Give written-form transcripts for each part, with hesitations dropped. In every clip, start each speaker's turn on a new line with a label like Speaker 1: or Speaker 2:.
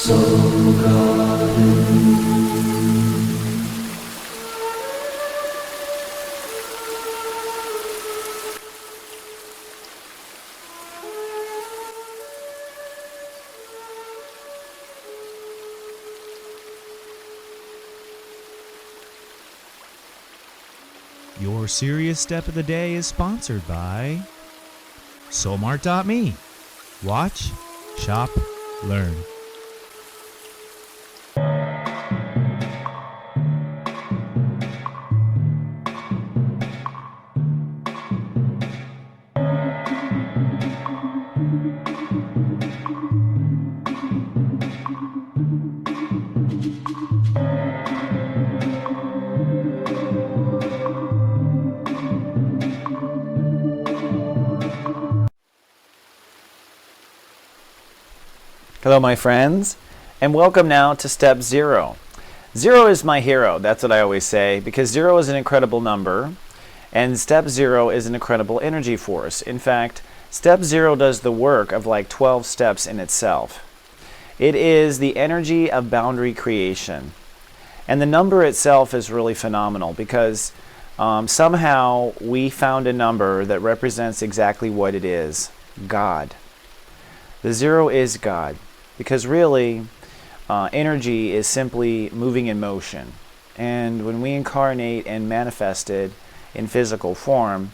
Speaker 1: Your Sirius Step of the Day is sponsored by Soulmart.me. Watch, shop, learn.
Speaker 2: Hello my friends, and welcome now to Step 0. 0 is my hero, that's what I always say, because 0 is an incredible number, and Step 0 is an incredible energy force. In fact, Step 0 does the work of like 12 steps in itself. It is the energy of boundary creation. And the number itself is really phenomenal because somehow we found a number that represents exactly what it is, God. The 0 is God. Because really, energy is simply moving in motion. And when we incarnate and manifest it in physical form,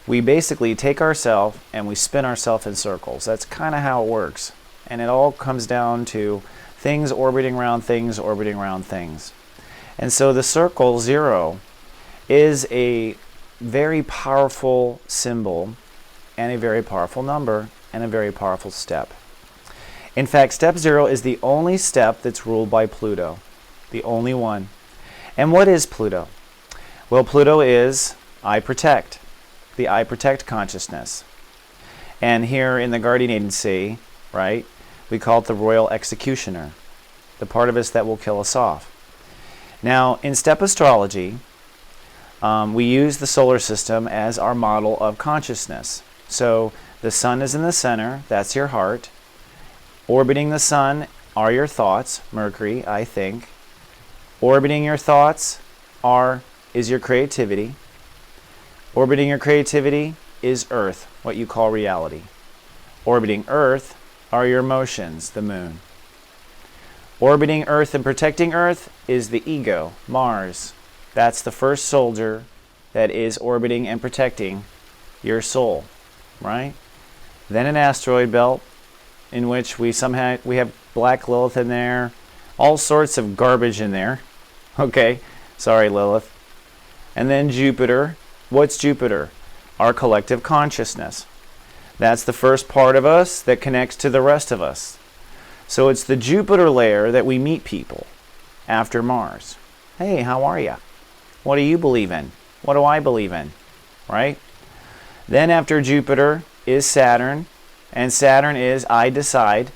Speaker 2: we basically take ourselves and we spin ourselves in circles. That's kind of how it works. And it all comes down to things orbiting around things, orbiting around things. And so the circle 0 is a very powerful symbol and a very powerful number and a very powerful step. In fact, Step 0 is the only step that's ruled by Pluto. The only one. And what is Pluto? Well, Pluto is I protect. The I protect consciousness. And here in the guardian agency, right, we call it the royal executioner. The part of us that will kill us off. Now, in step astrology, we use the solar system as our model of consciousness. So the sun is in the center, that's your heart. Orbiting the sun are your thoughts, Mercury, I think. Orbiting your thoughts is your creativity. Orbiting your creativity is Earth, what you call reality. Orbiting Earth are your emotions, the moon. Orbiting Earth and protecting Earth is the ego, Mars. That's the first soldier that is orbiting and protecting your soul, right? Then an asteroid belt, in which we have Black Lilith in there, all sorts of garbage in there. Okay, sorry Lilith. And then Jupiter. What's Jupiter? Our collective consciousness. That's the first part of us that connects to the rest of us. So it's the Jupiter layer that we meet people after Mars. Hey, how are you? What do you believe in? What do I believe in? Right? Then after Jupiter is Saturn. And Saturn is I decide.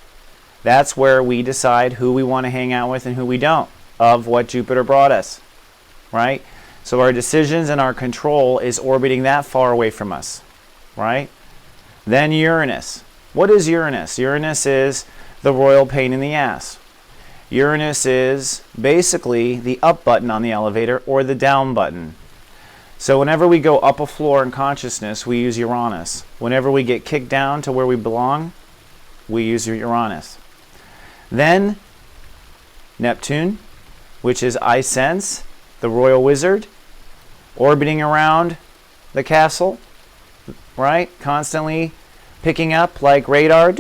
Speaker 2: That's where we decide who we want to hang out with and who we don't, of what Jupiter brought us, right? So our decisions and our control is orbiting that far away from us, right? Then Uranus. What is Uranus? Uranus is the royal pain in the ass. Uranus is basically the up button on the elevator or the down button. So whenever we go up a floor in consciousness, we use Uranus. Whenever we get kicked down to where we belong, we use Uranus. Then Neptune, which is I sense, the royal wizard, orbiting around the castle, right? Constantly picking up like radar,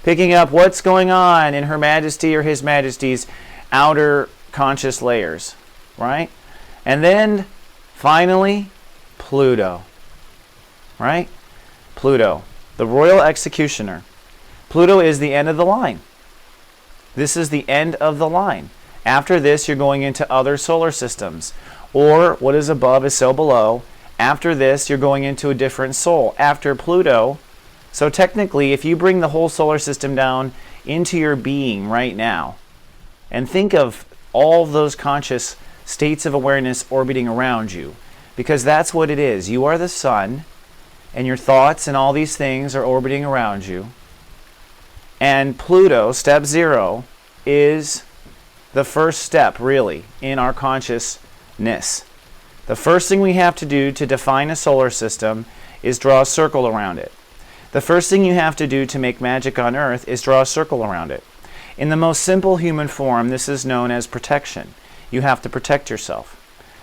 Speaker 2: picking up what's going on in Her Majesty or His Majesty's outer conscious layers, right? And then, finally, Pluto, right? Pluto, the royal executioner. Pluto is the end of the line. This is the end of the line. After this, you're going into other solar systems. Or, what is above is so below. After this, you're going into a different soul. After Pluto, so technically, if you bring the whole solar system down into your being right now, and think of all of those conscious states of awareness orbiting around you, because that's what it is. You are the sun, and your thoughts and all these things are orbiting around you. And Pluto, step 0, is the first step, really, in our consciousness. The first thing we have to do to define a solar system is draw a circle around it. The first thing you have to do to make magic on Earth is draw a circle around it. In the most simple human form, this is known as protection. You have to protect yourself.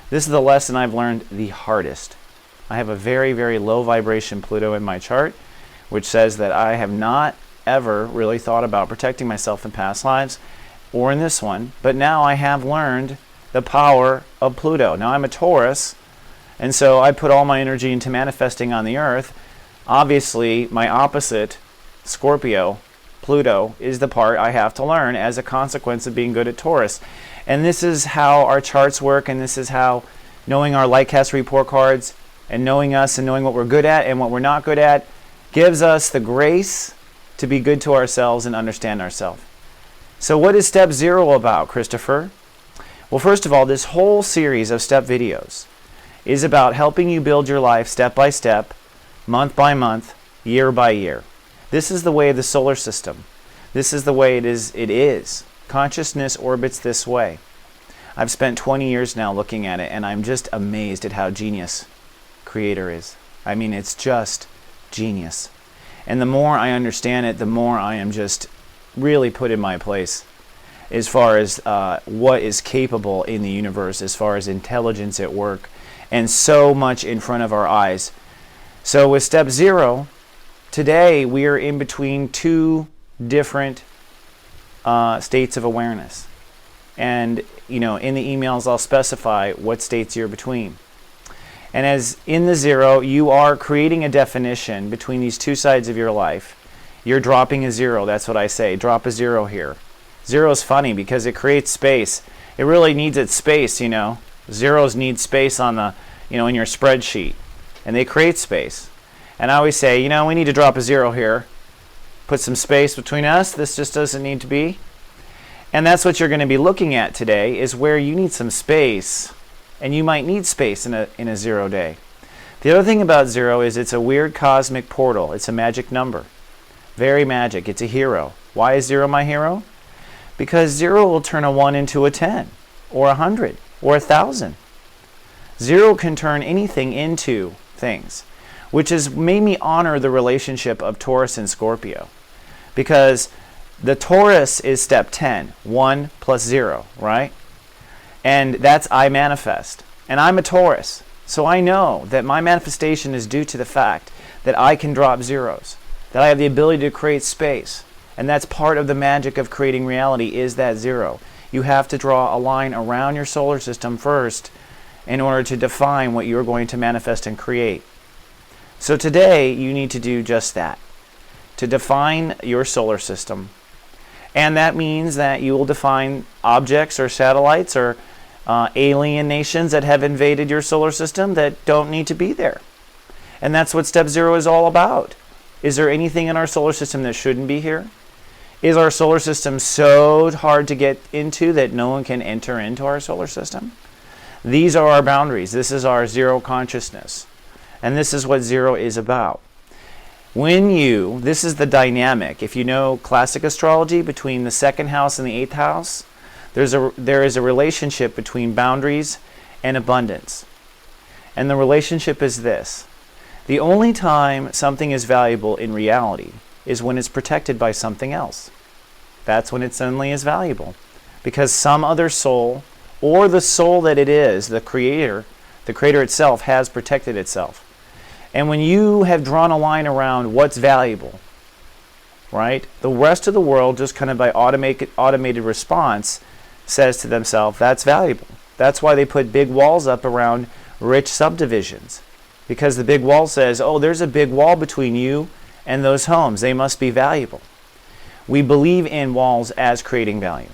Speaker 2: This is the lesson I've learned the hardest. I have a very, very low vibration Pluto in my chart, which says that I have not ever really thought about protecting myself in past lives or in this one, but now I have learned the power of Pluto. Now I'm a Taurus, and so I put all my energy into manifesting on the Earth. Obviously, my opposite, Scorpio, Pluto, is the part I have to learn as a consequence of being good at Taurus. And this is how our charts work, and this is how knowing our Lightcast report cards and knowing us and knowing what we're good at and what we're not good at gives us the grace to be good to ourselves and understand ourselves. So what is step 0 about, Christopher? Well, first of all, this whole series of step videos is about helping you build your life step by step, month by month, year by year. This is the way of the solar system. This is the way it is. Consciousness orbits this way. I've spent 20 years now looking at it, and I'm just amazed at how genius Creator is. I mean, it's just genius. And the more I understand it, the more I am just really put in my place as far as what is capable in the universe, as far as intelligence at work, and so much in front of our eyes. So with step 0, today we are in between two different states of awareness. And, in the emails I'll specify what states you're between. And as in the 0, you are creating a definition between these two sides of your life. You're dropping a 0. That's what I say. Drop a 0 here. 0 is funny because it creates space. It really needs its space, Zeros need space on the, in your spreadsheet. And they create space. And I always say, we need to drop a 0 here. Put some space between us. This just doesn't need to be. And that's what you're going to be looking at today, is where you need some space. And you might need space in a 0 day. The other thing about 0 is it's a weird cosmic portal. It's a magic number. Very magic. It's a hero. Why is 0 my hero? Because 0 will turn a 1 into a 10, or 100, or 1,000. 0 can turn anything into things, which has made me honor the relationship of Taurus and Scorpio. Because the Taurus is step 10, 1 plus 0, right? And that's I manifest. And I'm a Taurus. So I know that my manifestation is due to the fact that I can drop zeros, that I have the ability to create space. And that's part of the magic of creating reality, is that 0. You have to draw a line around your solar system first in order to define what you're going to manifest and create. So today you need to do just that, to define your solar system. And that means that you will define objects or satellites or alien nations that have invaded your solar system that don't need to be there. And that's what step 0 is all about. Is there anything in our solar system that shouldn't be here? Is our solar system so hard to get into that no one can enter into our solar system? These are our boundaries. This is our 0 consciousness. And this is what 0 is about. This is the dynamic. If you know classic astrology, between the 2nd house and the 8th house, there is a relationship between boundaries and abundance. And the relationship is this. The only time something is valuable in reality is when it's protected by something else. That's when it suddenly is valuable. Because some other soul, or the soul that it is, the creator itself, has protected itself. And when you have drawn a line around what's valuable, right, the rest of the world, just kind of by automated response, says to themselves, that's valuable. That's why they put big walls up around rich subdivisions. Because the big wall says, oh, there's a big wall between you and those homes. They must be valuable. We believe in walls as creating value.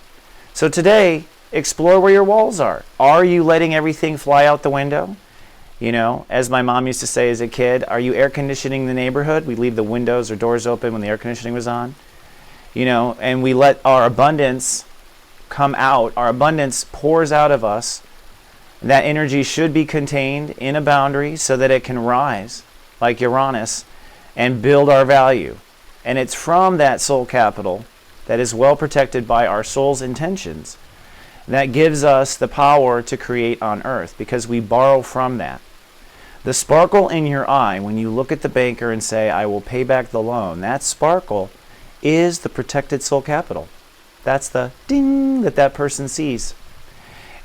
Speaker 2: So today, explore where your walls are. Are you letting everything fly out the window? As my mom used to say as a kid, are you air conditioning the neighborhood? We leave the windows or doors open when the air conditioning was on. And we let our abundance come out. Our abundance pours out of us. That energy should be contained in a boundary so that it can rise, like Uranus, and build our value And it's from that soul capital that is well protected by our soul's intentions that gives us the power to create on earth, because we borrow from that. The sparkle in your eye when you look at the banker and say, I will pay back the loan, that sparkle is the protected soul capital. That's the ding that person sees.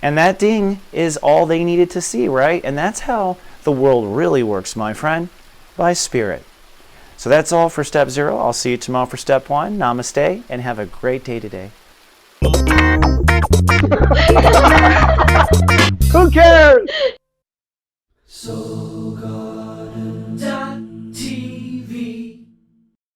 Speaker 2: And that ding is all they needed to see, right? And that's how the world really works, my friend, by spirit. So that's all for step 0. I'll see you tomorrow for step 1. Namaste, and have a great day today.
Speaker 3: Who cares?
Speaker 4: So